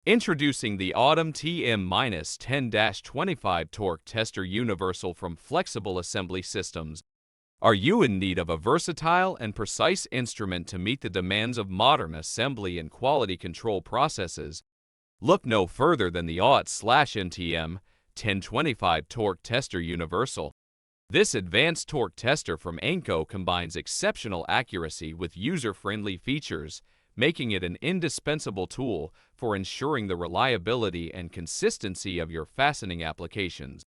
Introducing the MTM-10-25 Torque Tester Universal from Flexible Assembly Systems. Are you in need of a versatile and precise instrument to meet the demands of modern assembly and quality control processes? Look no further than the AUET/MTM-10-25 Torque Tester Universal. This advanced torque tester from AIMCO combines exceptional accuracy with user-friendly features, making it an indispensable tool for ensuring the reliability and consistency of your fastening applications.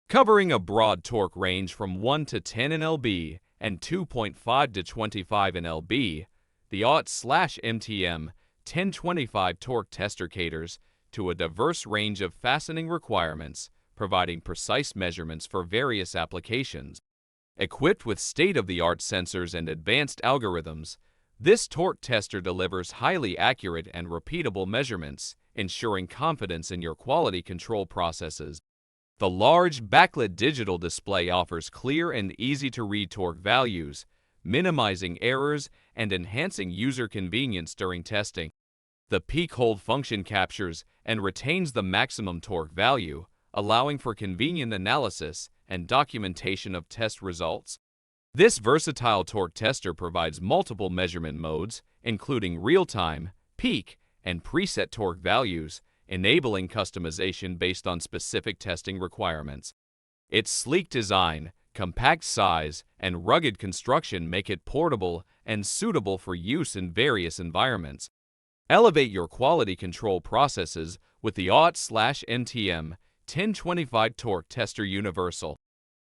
Covering a broad torque range from 1 to 10 nlb and 2.5 to 25 nlb, the AUET/MTM-10-25 Torque Tester caters to a diverse range of fastening requirements, providing precise measurements for various applications. Equipped with state-of-the-art sensors and advanced algorithms, this torque tester delivers highly accurate and repeatable measurements, ensuring confidence in your quality control processes. The large backlit digital display offers clear and easy-to-read torque values, minimizing errors and enhancing user convenience during testing. The peak hold function captures and retains the maximum torque value, allowing for convenient analysis and documentation of test results. This versatile torque tester provides multiple measurement modes, including real-time, peak, and preset torque values, enabling customization based on specific testing requirements. Its sleek design, compact size, and rugged construction make it portable and suitable for use in various environments. Elevate your quality control processes with the AUET/MTM-10-25 Torque Tester Universal.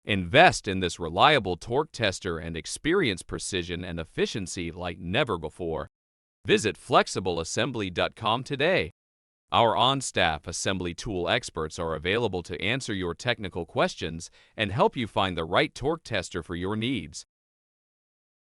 Invest in this reliable torque tester and experience precision and efficiency like never before. Visit flexibleassembly.com today. Our on-staff assembly tool experts are available to answer your technical questions and help you find the right torque tester for your needs.